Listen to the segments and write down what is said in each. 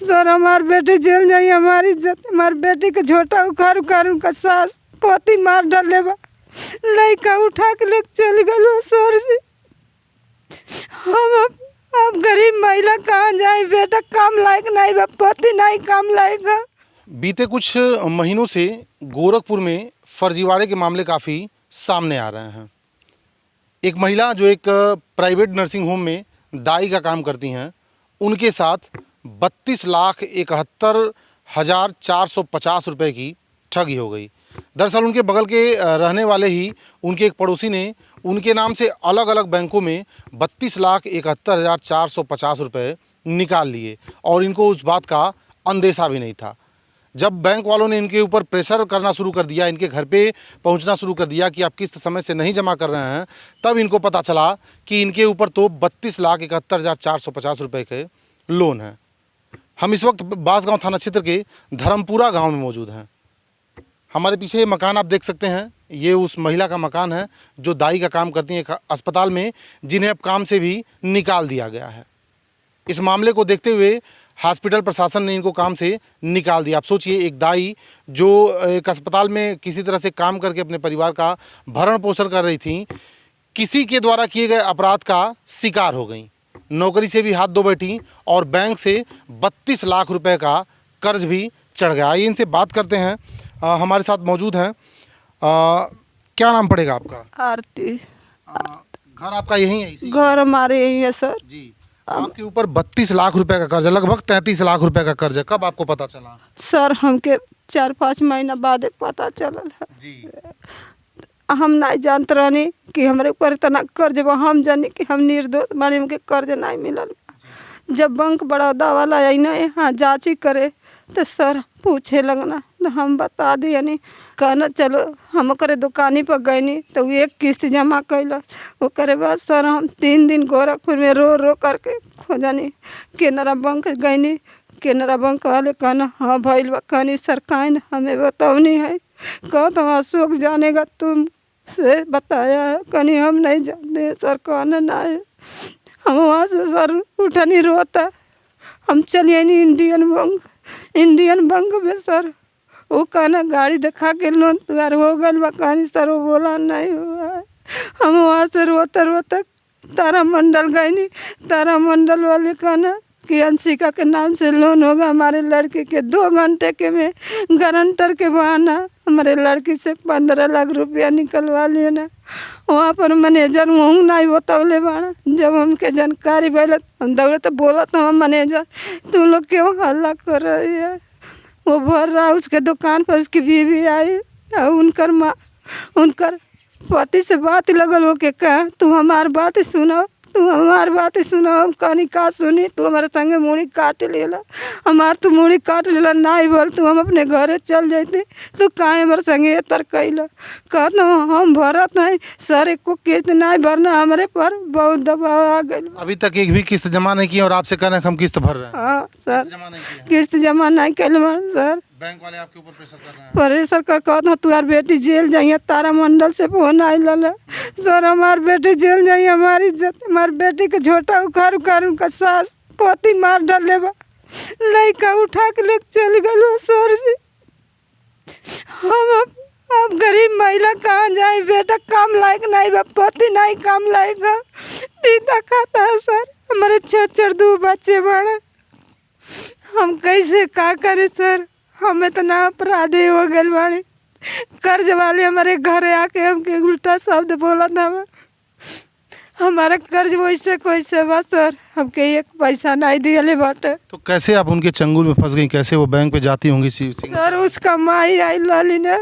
Sir हमारे बेटे jail जाइए, हमारी इज्जत, हमारे बेटे के झोटा उखाड़ उखाड़ उनका सास पोती मार डाले बा, लड़का उठा के ले चल गए सर जी। हम अब गरीब महिला कहाँ जाए, बेटा काम लायक नहीं बा, पति नहीं काम लायक है। बीते कुछ महीनों से गोरखपुर में फर्जीवाड़े के मामले काफ़ी सामने आ रहे हैं। एक महिला जो एक प्राइवेट नर्सिंग होम में दाई का काम करती हैं, उनके साथ 32,71,450 रुपये की ठगी हो गई। दरअसल उनके बगल के रहने वाले ही उनके एक पड़ोसी ने उनके नाम से अलग अलग बैंकों में 32,71,450 रुपये निकाल लिए और इनको उस बात का अंदेशा भी नहीं था। जब बैंक वालों ने इनके ऊपर प्रेशर करना शुरू कर दिया, इनके घर पे पहुंचना शुरू कर दिया कि आप किस्त समय से नहीं जमा कर रहे हैं, तब इनको पता चला कि इनके ऊपर तो 32,71,450 रुपये के लोन है। हम इस वक्त बांसगांव थाना क्षेत्र के धर्मपुरा गांव में मौजूद हैं। हमारे पीछे ये मकान आप देख सकते हैं, ये उस महिला का मकान है जो दाई का काम करती हैं एक अस्पताल में, जिन्हें अब काम से भी निकाल दिया गया है। इस मामले को देखते हुए हॉस्पिटल प्रशासन ने इनको काम से निकाल दिया। आप सोचिए, एक दाई जो एक अस्पताल में किसी तरह से काम करके अपने परिवार का भरण पोषण कर रही थी, किसी के द्वारा किए गए अपराध का शिकार हो गई, नौकरी से भी हाथ धो बैठी और बैंक से 32 लाख रुपए का कर्ज भी चढ़ गया। आइए इनसे बात करते हैं। हमारे साथ मौजूद हैं। क्या नाम पड़ेगा आपका? आरती। घर आपका यही है? इसी घर हमारे यही है सर जी। आपके ऊपर 32 लाख रुपए का कर्ज है, लगभग 33 लाख रुपए का कर्ज है। कब आपको पता चला? सर हमके 4-5 महीना बाद पता चलल है जी। हम नहीं जानते रहनी कि हमारे ऊपर इतना कर्ज बा। हम जानी कि हम निर्दोष बानी, हमके कर्ज नहीं मिलल। जब बैंक बड़ौदा वाला आई ना यहाँ जांची करे तो सर पूछे लगना, तो हम बता दिए नहीं, कहना चलो हम करे दुकानी पर गए नहीं तो वो एक किस्त जमा कैल। वो करे बाद सर हम 3 दिन गोरखपुर में रो रो करके खोजनी, केनरा बैंक गए नहीं, केनरा बैंक वाले कहना हाँ भैल कहनी सरकार हमें बताओनी है, कहो तो अशोक जानेगा तुम से बताया है, कहनी हम नहीं जानते सर, कहना ना है। हम वहाँ से सर उठनी रोता, हम चलिए नहीं इंडियन बैंक में सर, वो कहना गाड़ी दिखा के लोन तैयार हो गया, कहानी सर वो बोला नहीं हुआ है। हम वहाँ से रोता रोता तारामंडल गए नहीं, तारामंडल वाले कहना कि अंशिका के नाम से लोन होगा हमारे लड़के के। 2 घंटे के में गारंटर के बहाना हमारे लड़की से 15 लाख रुपया निकलवा लिए ना। वहाँ पर मैनेजर मुँह नहीं बतौले बाड़ा। जब हमके जानकारी भैल हम दौड़े तो बोला था मैनेजर तुम लोग क्यों हल्ला कर रही है। वो भर रहा उसके दुकान पर, उसकी बीवी आई और उनकर माँ उनकर पति से बात लगल हो के कहा तू हमार बात सुनो, तू हमार बात सुनो। हम कहनी का सुनी, तू हमारे संगे मूड़ी काट लेला, हमार तू मूड़ी काट लेला नहीं बोल, तू हम अपने घरे चल जाते, तू काहे हमारे संगे तर कैला। कहता हम भरत नहीं सर, एको किस्त नहीं भरना, हमारे पर बहुत दबाव आ गई। अभी तक एक भी किस्त जमा नहीं की और आपसे कहना हम किस्त भर रहे हैं? हाँ सर, किस्त जमा नहीं कैल सर। बैंक वाले आपके ऊपर प्रेशर कर रहे हैं? प्रेशर कर कहता तुम्हार बेटी जेल जाइए, तारामंडल से फोन आई लला सर हमार बेटी जेल जाइए, हमारी इज्जत, हमारे बेटी के झोटा उखाड़ उखाड़ उनका सास पोती मार डाले बा, लड़का उठा के ले चल गए सर जी। हम अब गरीब महिला कहाँ जाए, बेटा काम लायक नहीं बा, पति नहीं काम लायक है, पीता खाता है सर, हमारे 6 2 बच्चे बड़े, हम कैसे का करें सर। हमें तो ना अपराधी हो गए बाड़ी, कर्ज वाले हमारे घरे आके हमके उल्टा शब्द बोला था। हमारा कर्ज वैसे कैसे बा सर, हमके 1 पैसा नहीं दिए बाटे। तो कैसे आप उनके चंगुल में फंस गई, कैसे वो बैंक पे जाती होंगी? सर उसका माई आई लाली ने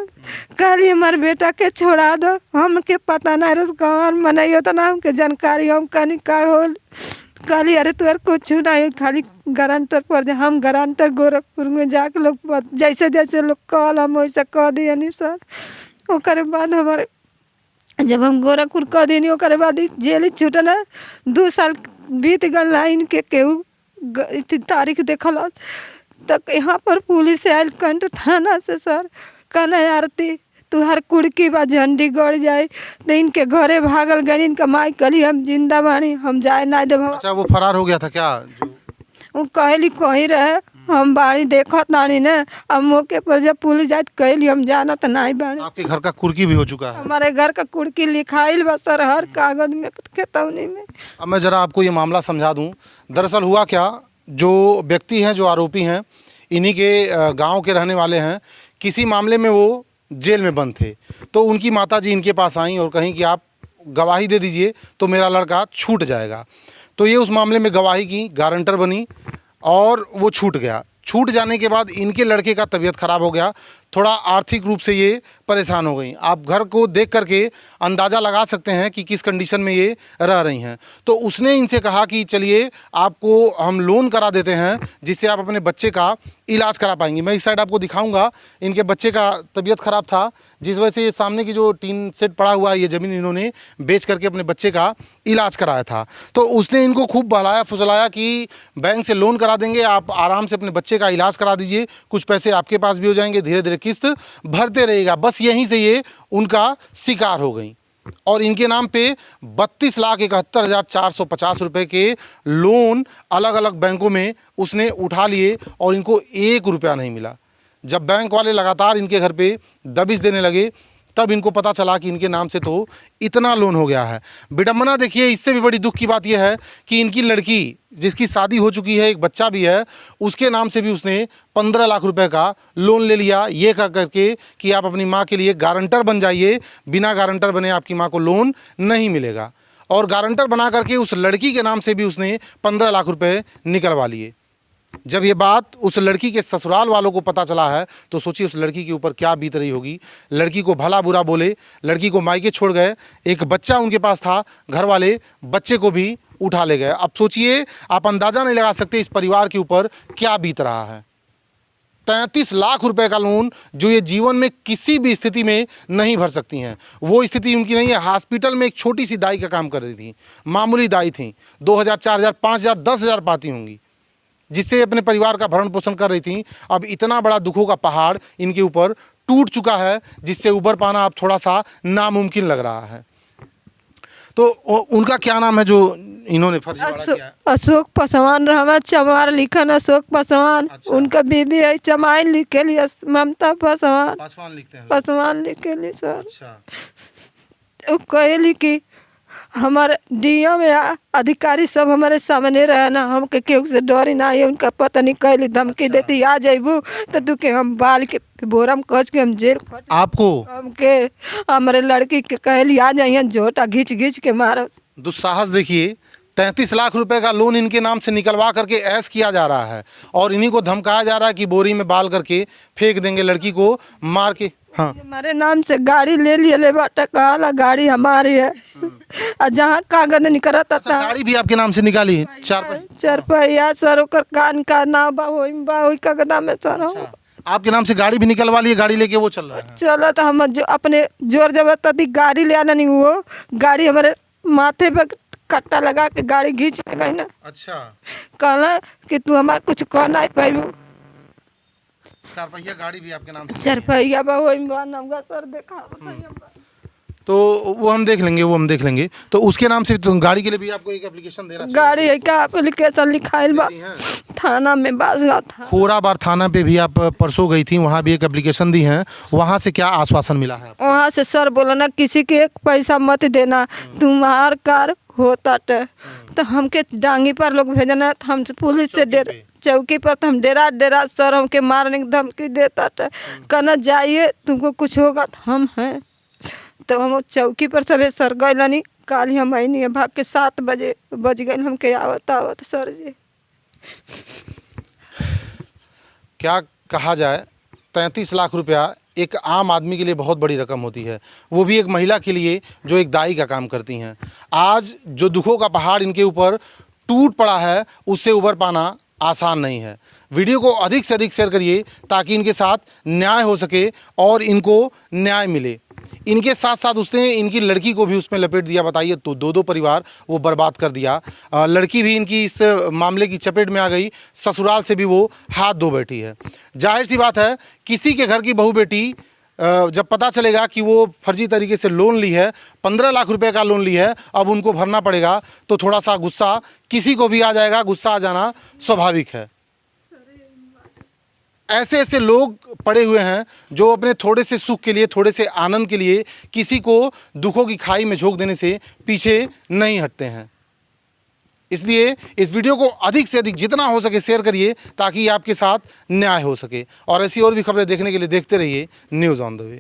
कहली हमारे बेटा के छोड़ा दो, हमके पता नहीं रस कौन मनाई होता ना, हमके जानकारी हम कहनी का हो कहली अरे तुअर कुछ नहीं, खाली गारंटर पर हम गारंटर गोरखपुर में जाके लोग जैसे जैसे लोग कहल हम वैसे कह दिए नहीं सर। ओकर बाद हमारे जब हम गोरखपुर कह दिए, ओकर बाद जेल छूटल, 2 साल बीत गल लाइन के केहू तारीख देखल तक यहाँ पर पुलिस आयल कंट थाना से सर, कहना आरती तू हर कुड़की बा झंडी गड़ जाए, तो इनके घरे भागल गए, इनका माई कली हम जिंदा बानी, हम जाए ना दे। अच्छा वो फरार हो गया था क्या? वो कहली कहीं रहे, हम बाड़ी देखत नानी ने, अब मौके पर जब पुलिस जात कैली हम जानत नहीं बाड़ी। आपके घर का कुर्की भी हो चुका है। हमारे घर का कुड़की लिखाइल बा सर हर कागज में खेतौनी में। अब मैं ज़रा आपको ये मामला समझा दूं। दरअसल हुआ क्या, जो व्यक्ति हैं, जो आरोपी हैं, इन्हीं के गांव के रहने वाले हैं। किसी मामले में वो जेल में बंद थे, तो उनकी माताजी इनके पास आई और कहीं कि आप गवाही दे दीजिए तो मेरा लड़का छूट जाएगा। तो ये उस मामले में गवाही की, गारंटर बनी और वो छूट गया। छूट जाने के बाद इनके लड़के का तबीयत ख़राब हो गया, थोड़ा आर्थिक रूप से ये परेशान हो गई। आप घर को देख करके अंदाज़ा लगा सकते हैं कि किस कंडीशन में ये रह रही हैं। तो उसने इनसे कहा कि चलिए आपको हम लोन करा देते हैं जिससे आप अपने बच्चे का इलाज करा पाएंगे। मैं इस साइड आपको दिखाऊंगा, इनके बच्चे का तबीयत ख़राब था, जिस वजह से ये सामने की जो टीन सेट पड़ा हुआ है, ये ज़मीन इन्होंने बेच करके अपने बच्चे का इलाज कराया था। तो उसने इनको खूब बहलाया फुसलाया कि बैंक से लोन करा देंगे, आप आराम से अपने बच्चे का इलाज करा दीजिए, कुछ पैसे आपके पास भी हो जाएंगे, धीरे धीरे किस्त भरते रहेगा। बस यहीं से ये उनका शिकार हो गई और इनके नाम पे 32,71,450 रुपए के लोन अलग अलग बैंकों में उसने उठा लिए और इनको 1 रुपया नहीं मिला। जब बैंक वाले लगातार इनके घर पे दबिश देने लगे, तब इनको पता चला कि इनके नाम से तो इतना लोन हो गया है। विडम्बना देखिए, इससे भी बड़ी दुख की बात यह है कि इनकी लड़की, जिसकी शादी हो चुकी है, एक बच्चा भी है, उसके नाम से भी उसने 15 लाख रुपए का लोन ले लिया, ये कह करके कि आप अपनी माँ के लिए गारंटर बन जाइए, बिना गारंटर बने आपकी माँ को लोन नहीं मिलेगा। और गारंटर बना करके उस लड़की के नाम से भी उसने 15 लाख रुपए निकलवा लिए। जब ये बात उस लड़की के ससुराल वालों को पता चला है तो सोचिए उस लड़की के ऊपर क्या बीत रही होगी। लड़की को भला बुरा बोले, लड़की को मायके छोड़ गए, एक बच्चा उनके पास था, घर वाले बच्चे को भी उठा ले गए। अब सोचिए, आप अंदाज़ा नहीं लगा सकते इस परिवार के ऊपर क्या बीत रहा है। 33 लाख रुपए का लोन जो ये जीवन में किसी भी स्थिति में नहीं भर सकती हैं। वो स्थिति उनकी नहीं है। हॉस्पिटल में एक छोटी सी दाई का काम कर रही थी, मामूली दाई थी, 2,000, 4,000, 5,000, 10,000 पाती होंगी, जिससे अपने परिवार का भरण पोषण कर रही थी। अब इतना बड़ा दुखों का पहाड़ इनके ऊपर टूट चुका है, जिससे उबर पाना अब थोड़ा सा नामुमकिन लग रहा है। तो उनका क्या नाम है जो इन्होंने फर्जीवाड़ा किया है? अशोक पासवान रहमा, चमार लिखन अशोक पासवान। अच्छा। उनका बीबी है चमाइल लिखे ली ममता पासवान, पासवान लिखते हैं। पासवान लिखे ली सर। अच्छा। वो कहली कि हमारे डीएम या अधिकारी सब हमारे सामने रहे ना, हमके केहू से डर ही ना है। उनका पता नहीं कहली धमकी देती आ जाइबू तो तू के हम बाल के बोरा में कस के हम जेल आपको हमके हमारे लड़की के कहली आ जाइए, झोटा घींच घींच के मार। दुस्साहस देखिए, 33 लाख रुपए का लोन इनके नाम से निकलवा करके ऐश किया जा रहा है और इन्हीं को धमकाया जा रहा है कि बोरी में बाल करके फेंक देंगे, लड़की को मार के। हाँ, हमारे नाम से गाड़ी ले लिए ले बाटा, कहा गाड़ी हमारी है और जहाँ कागज निकलता था। गाड़ी भी आपके नाम से निकाली? 4 पहिया सर, ओकर कान का नाम बा वही कागदा में सर। अच्छा, आपके नाम से गाड़ी भी निकलवा लिए, गाड़ी लेके वो चल रहा है? चलो तो हम जो अपने जोर जबरदस्ती गाड़ी ले आना नहीं, वो गाड़ी हमारे माथे पे कट्टा लगा के गाड़ी घींच के गई ना। अच्छा, कहला कि तू हमारे कुछ कह नहीं पाई। 4 पहिया गाड़ी भी आपके नाम से? 4 पहिया बा वही नाम का सर देखा। तो वो हम देख लेंगे, वो हम देख लेंगे। तो उसके नाम से तो गाड़ी के लिए भी आपको एक एप्लीकेशन देना चाहिए। गाड़ी का एप्लीकेशन लिखाइल बा थाना में, बाजगा था खोराबार थाना पे भी आप परसों गई थी, वहाँ भी एक एप्लीकेशन दी है। वहाँ से क्या आश्वासन मिला है? वहाँ से सर बोला ना किसी के एक पैसा मत देना, तुम्हार कार होता तो हमके डांगी पर लोग भेजना, तो हम पुलिस से डेरा चौकी पर तो हम डेरा सर हमके मारने की धमकी देता था। कहना जाइए तुमको कुछ होगा तो हम हैं। तो हम चौकी पर सब सर गए नहीं, काल हम आई नहीं भाग के 7 बजे बज गए हमके आवत सर जी। क्या कहा जाए, 33 लाख रुपया एक आम आदमी के लिए बहुत बड़ी रकम होती है, वो भी एक महिला के लिए जो एक दाई का काम करती हैं। आज जो दुखों का पहाड़ इनके ऊपर टूट पड़ा है, उससे उबर पाना आसान नहीं है। वीडियो को अधिक से अधिक शेयर करिए ताकि इनके साथ न्याय हो सके और इनको न्याय मिले। इनके साथ साथ उसने इनकी लड़की को भी उसमें लपेट दिया। बताइए, तो 2 परिवार वो बर्बाद कर दिया। लड़की भी इनकी इस मामले की चपेट में आ गई, ससुराल से भी वो हाथ धो बैठी है। जाहिर सी बात है, किसी के घर की बहू बेटी जब पता चलेगा कि वो फर्जी तरीके से लोन ली है, 15 लाख रुपए का लोन ली है, अब उनको भरना पड़ेगा, तो थोड़ा सा गुस्सा किसी को भी आ जाएगा। गुस्सा आ जाना स्वाभाविक है। ऐसे ऐसे लोग पड़े हुए हैं जो अपने थोड़े से सुख के लिए, थोड़े से आनंद के लिए किसी को दुखों की खाई में झोंक देने से पीछे नहीं हटते हैं। इसलिए इस वीडियो को अधिक से अधिक जितना हो सके शेयर करिए ताकि आपके साथ न्याय हो सके। और ऐसी और भी खबरें देखने के लिए देखते रहिए न्यूज़ ऑन द वे।